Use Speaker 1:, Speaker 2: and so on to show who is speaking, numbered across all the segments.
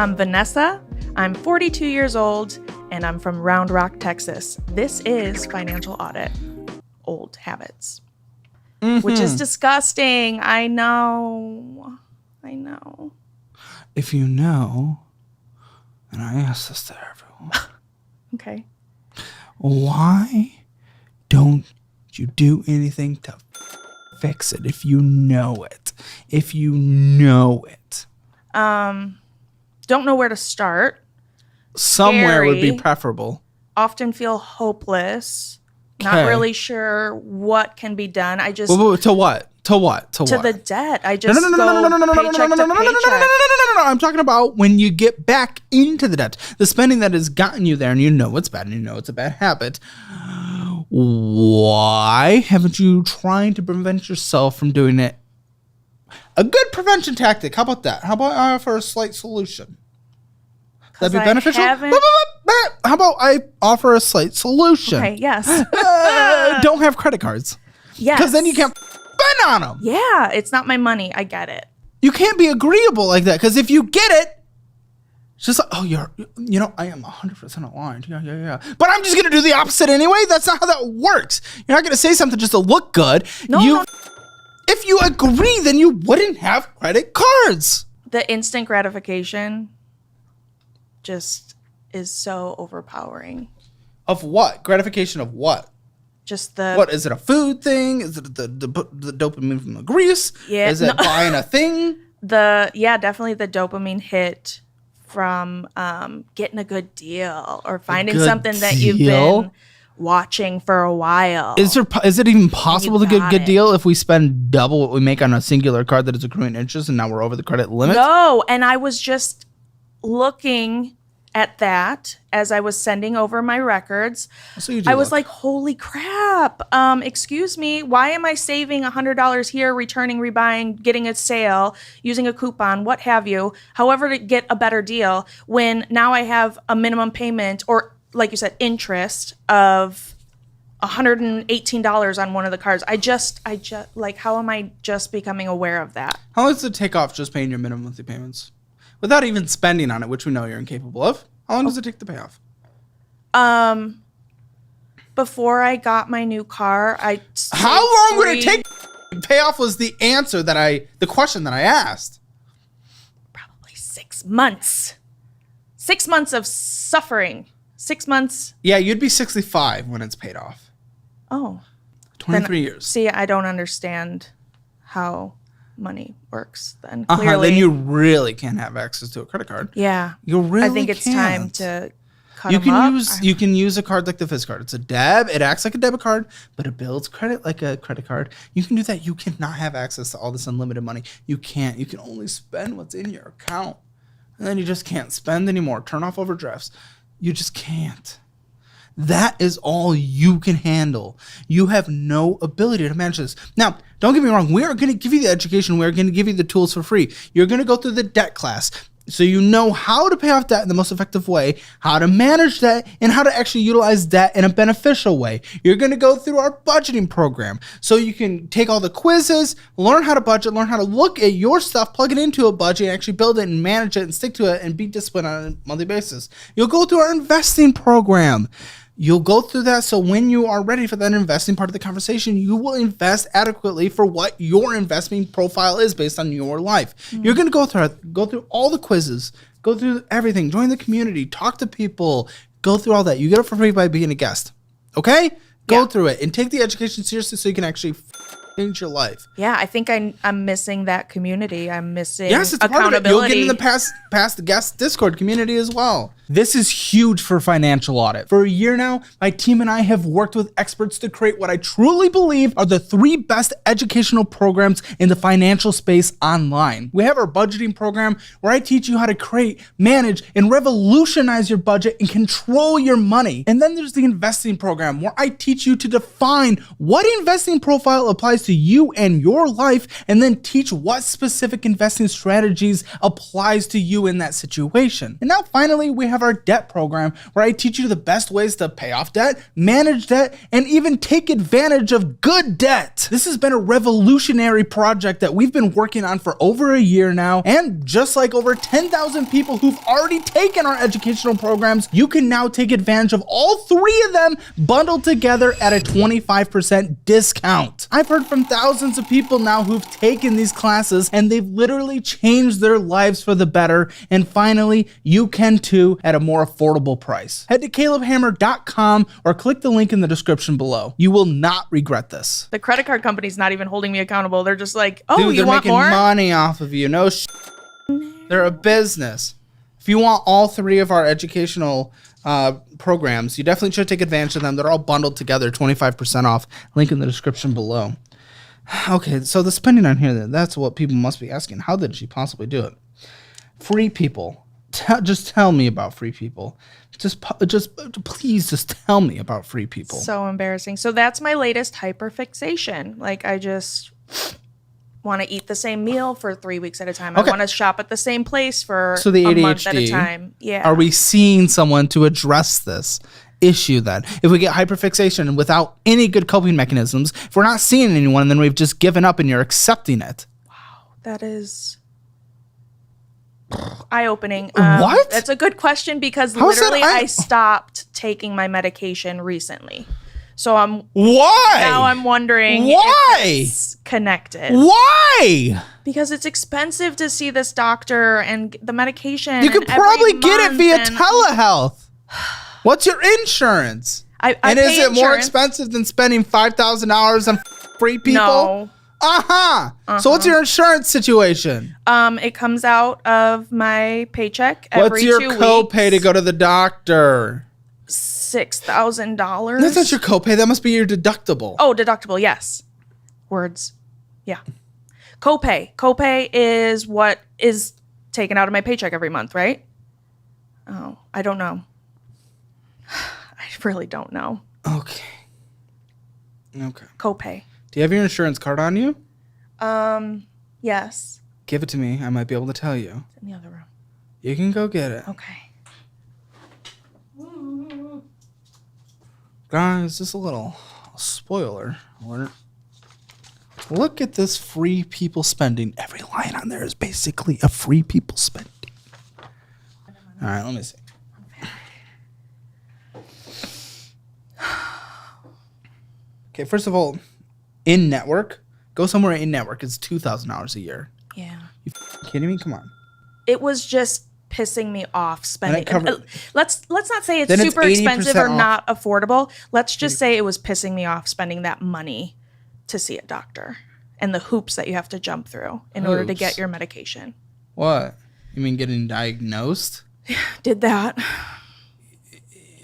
Speaker 1: I'm Vanessa. I'm 42 years old, and I'm from Round Rock, Texas. This is Financial Audit. Old habits. Which is disgusting. I know.
Speaker 2: If you know, and I ask this to everyone.
Speaker 1: Okay.
Speaker 2: Why don't you do anything to fix it if you know it? If you know it.
Speaker 1: Don't know where to start.
Speaker 2: Somewhere would be
Speaker 1: Scary.
Speaker 2: preferable.
Speaker 1: Often feel hopeless.
Speaker 2: Okay.
Speaker 1: Not really sure what can be done. I just
Speaker 2: To what? To
Speaker 1: the debt. I just
Speaker 2: No.
Speaker 1: go paycheck to paycheck.
Speaker 2: I'm talking about when you get back into the debt, the spending that has gotten you there, and you know it's bad, and you know it's a bad habit. Why haven't you tried to prevent yourself from doing it? A good prevention tactic. How about that? How about I offer a slight solution? That'd be beneficial. How about I offer a slight solution?
Speaker 1: Okay, yes.
Speaker 2: Don't have credit cards.
Speaker 1: Yes.
Speaker 2: Because then you can't spend on them.
Speaker 1: Yeah, it's not my money. I get it.
Speaker 2: You can't be agreeable like that. Because if you get it, it's just like, oh, I am 100% aligned. Yeah. But I'm just going to do the opposite anyway. That's not how that works. You're not going to say something just to look good.
Speaker 1: No.
Speaker 2: If you agree, then you wouldn't have credit cards.
Speaker 1: The instant gratification just is so overpowering.
Speaker 2: Of what? Gratification of what?
Speaker 1: Just the...
Speaker 2: What, is it a food thing? Is it the dopamine from the grease?
Speaker 1: Yeah.
Speaker 2: Is it buying a thing?
Speaker 1: Definitely the dopamine hit from getting a good deal or finding something that you've been watching for a while.
Speaker 2: Is it even possible to get a good
Speaker 1: it.
Speaker 2: deal if we spend double what we make on a singular card that is accruing interest and now we're over the credit limit?
Speaker 1: No, and I was just looking at that as I was sending over my records.
Speaker 2: So
Speaker 1: I was like, holy crap. Excuse me. Why am I saving $100 here, returning, rebuying, getting a sale, using a coupon, what have you, however to get a better deal when now I have a minimum payment or, like you said, interest of $118 on one of the cards. I just like, how am I just becoming aware of that?
Speaker 2: How long does it take off just paying your minimum monthly payments? Without even spending on it, which we know you're incapable of. How long does it take to pay off?
Speaker 1: Before I got my new car,
Speaker 2: How long would it take to pay off was the answer the question that I asked.
Speaker 1: Probably 6 months. 6 months of suffering. 6 months.
Speaker 2: Yeah, you'd be 65 when it's paid off.
Speaker 1: Oh.
Speaker 2: 23 years.
Speaker 1: See, I don't understand how money works then. Clearly.
Speaker 2: Then you really can't have access to a credit card.
Speaker 1: Yeah.
Speaker 2: You really
Speaker 1: I think it's time
Speaker 2: can't.
Speaker 1: to cut them up.
Speaker 2: You can use a card like the Fizz card. It's a deb. It acts like a debit card, but it builds credit like a credit card. You can do that. You cannot have access to all this unlimited money. You can't. You can only spend what's in your account. And then you just can't spend anymore. Turn off overdrafts. You just can't. That is all you can handle. You have no ability to manage this. Now, don't get me wrong. We are going to give you the education. We are going to give you the tools for free. You're going to go through the debt class so you know how to pay off debt in the most effective way, how to manage debt, and how to actually utilize debt in a beneficial way. You're going to go through our budgeting program so you can take all the quizzes, learn how to budget, learn how to look at your stuff, plug it into a budget, and actually build it and manage it and stick to it and be disciplined on a monthly basis. You'll go through our investing program. You'll go through that so when you are ready for that investing part of the conversation, you will invest adequately for what your investment profile is based on your life. You're going to go through all the quizzes, go through everything, join the community, talk to people, go through all that. You get it for free by being a guest. Okay? Go through it and take the education seriously so you can actually change your life.
Speaker 1: Yeah, I think I'm missing that community. I'm missing
Speaker 2: it's
Speaker 1: accountability.
Speaker 2: part of it. You'll get in the past guest Discord community as well. This is huge for financial audit. For a year now, my team and I have worked with experts to create what I truly believe are the 3 best educational programs in the financial space online. We have our budgeting program where I teach you how to create, manage, and revolutionize your budget and control your money. And then there's the investing program where I teach you to define what investing profile applies to you and your life, and then teach what specific investing strategies applies to you in that situation. And now finally, we have have our debt program where I teach you the best ways to pay off debt, manage debt, and even take advantage of good debt. This has been a revolutionary project that we've been working on for over a year now. And just like over 10,000 people who've already taken our educational programs, you can now take advantage of all 3 of them bundled together at a 25% discount. I've heard from thousands of people now who've taken these classes and they've literally changed their lives for the better. And finally, you can too at a more affordable price. Head to calebhammer.com or click the link in the description below. You will not regret this.
Speaker 1: The credit card company's not even holding me accountable. They're just like, oh,
Speaker 2: Dude,
Speaker 1: you want more?
Speaker 2: they're making money off of you. No They're a business. If you want all 3 of our educational programs, you definitely should take advantage of them. They're all bundled together, 25% off. Link in the description below. Okay, so the spending on here, that's what people must be asking. How did she possibly do it? Free people. Just tell me about free people. Please just tell me about free people.
Speaker 1: So embarrassing. So that's my latest hyperfixation. Like, I just want to eat the same meal for 3 weeks at a time.
Speaker 2: Okay.
Speaker 1: I want to shop at the same place for
Speaker 2: so the ADHD,
Speaker 1: a month at a time. Yeah.
Speaker 2: Are we seeing someone to address this issue then? If we get hyperfixation without any good coping mechanisms, if we're not seeing anyone, then we've just given up and you're accepting it.
Speaker 1: Wow. That is eye-opening.
Speaker 2: What?
Speaker 1: That's a good question because
Speaker 2: How is that
Speaker 1: literally I stopped taking my medication recently. So
Speaker 2: Why?
Speaker 1: Now I'm wondering
Speaker 2: why
Speaker 1: if it's connected.
Speaker 2: Why?
Speaker 1: Because it's expensive to see this doctor and the medication.
Speaker 2: You could probably get it via telehealth. What's your insurance?
Speaker 1: And
Speaker 2: is it more expensive than spending $5,000 on free people?
Speaker 1: No.
Speaker 2: So what's your insurance situation?
Speaker 1: It comes out of my paycheck every 2 weeks.
Speaker 2: What's your copay to go to the doctor?
Speaker 1: $6,000.
Speaker 2: That's not your copay. That must be your deductible.
Speaker 1: Oh, deductible. Yes. Words. Yeah. Copay. Copay is what is taken out of my paycheck every month, right? Oh, I don't know. I really don't know.
Speaker 2: Okay.
Speaker 1: Copay.
Speaker 2: Do you have your insurance card on you?
Speaker 1: Yes.
Speaker 2: Give it to me. I might be able to tell you.
Speaker 1: It's in the other room.
Speaker 2: You can go get it.
Speaker 1: Okay.
Speaker 2: Guys, just a little spoiler alert. Look at this free people spending. Every line on there is basically a free people spending. All right, let me see. Okay, first of all, in network, go somewhere in network. It's $2,000 a year.
Speaker 1: Yeah.
Speaker 2: You kidding me? Come on.
Speaker 1: It was just pissing me off spending. Let's not say it's
Speaker 2: Then
Speaker 1: super
Speaker 2: it's
Speaker 1: expensive
Speaker 2: 80%
Speaker 1: or
Speaker 2: off.
Speaker 1: not affordable. Let's just say it was pissing me off spending that money to see a doctor and the hoops that you have to jump through in order to get your medication.
Speaker 2: What? You mean getting diagnosed?
Speaker 1: Did that.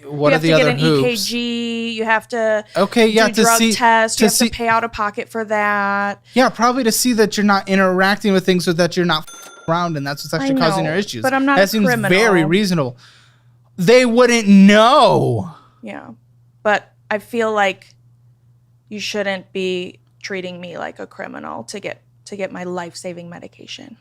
Speaker 2: What are the other hoops?
Speaker 1: You have to get an EKG. You have to do drug tests. You have to pay out of pocket for that.
Speaker 2: Yeah, probably to see that you're not interacting with things so that you're not around, and that's what's actually causing your issues.
Speaker 1: But I'm not
Speaker 2: that
Speaker 1: a criminal.
Speaker 2: That seems very reasonable. They wouldn't know.
Speaker 1: Yeah, but I feel like you shouldn't be treating me like a criminal to get my life-saving medication.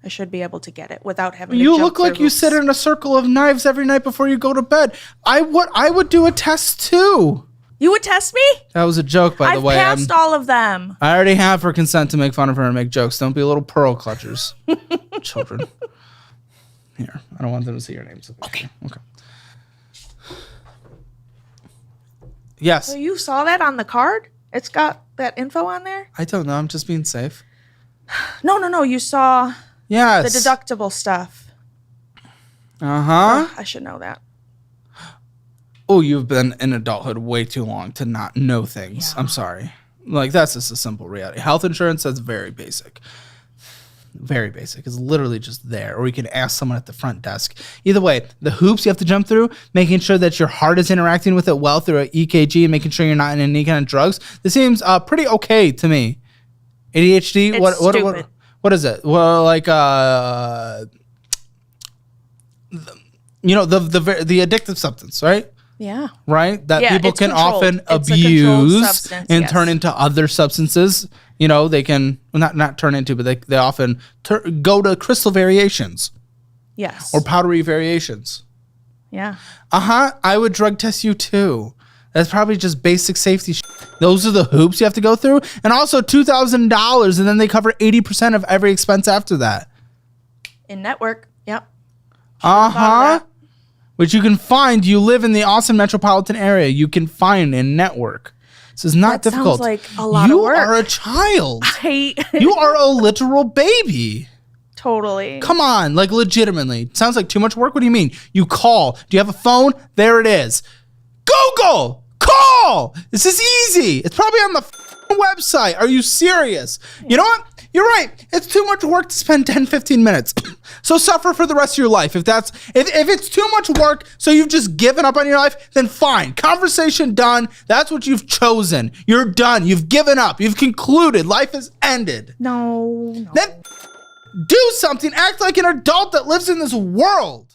Speaker 1: I should be able to get it without having to jump
Speaker 2: You look like you sit in a circle of knives every night before you go to bed. I would do a test too.
Speaker 1: You would test me?
Speaker 2: That was a joke, by the way.
Speaker 1: I've passed all of them.
Speaker 2: I already have her consent to make fun of her and make jokes. Don't be little pearl clutchers. Children. Here. I don't want them to see your names.
Speaker 1: Okay.
Speaker 2: Yes.
Speaker 1: So you saw that on the card? It's got that info on there?
Speaker 2: I don't know. I'm just being safe.
Speaker 1: No. You saw the deductible stuff.
Speaker 2: Uh-huh.
Speaker 1: I should know that.
Speaker 2: Oh, you've been in adulthood way too long to not know things. Yeah. I'm sorry. Like, that's just a simple reality. Health insurance, that's very basic. Very basic. It's literally just there. Or you can ask someone at the front desk. Either way, the hoops you have to jump through, making sure that your heart is interacting with it well through an EKG and making sure you're not in any kind of drugs. This seems pretty okay to me. ADHD?
Speaker 1: It's stupid.
Speaker 2: What is it? Well, like, the addictive substance, right?
Speaker 1: Yeah.
Speaker 2: Right? That people can
Speaker 1: controlled.
Speaker 2: often
Speaker 1: It's
Speaker 2: abuse and turn into other substances. You know, they can, well, not turn into, but they often go to crystal variations.
Speaker 1: Yes.
Speaker 2: Or powdery variations.
Speaker 1: Yeah.
Speaker 2: I would drug test you too. That's probably just basic safety. Those are the hoops you have to go through. And also $2,000, and then they cover 80% of every expense after that.
Speaker 1: In network. Yep.
Speaker 2: Which you can find. You live in the Austin metropolitan area. You can find in network. This is not difficult.
Speaker 1: Sounds like a lot of work.
Speaker 2: You are a child.
Speaker 1: You
Speaker 2: You are a literal baby.
Speaker 1: Totally.
Speaker 2: Come on, like legitimately. Sounds like too much work. What do you mean? You call. Do you have a phone? There it is. Google. Call. This is easy. It's probably on the website. Are you serious? You know what? You're right. It's too much work to spend 10, 15 minutes. So suffer for the rest of your life. If it's too much work, so you've just given up on your life, then fine. Conversation done. That's what you've chosen. You're done. You've given up. You've concluded. Life has ended.
Speaker 1: No.
Speaker 2: Then do something. Act like an adult that lives in this world.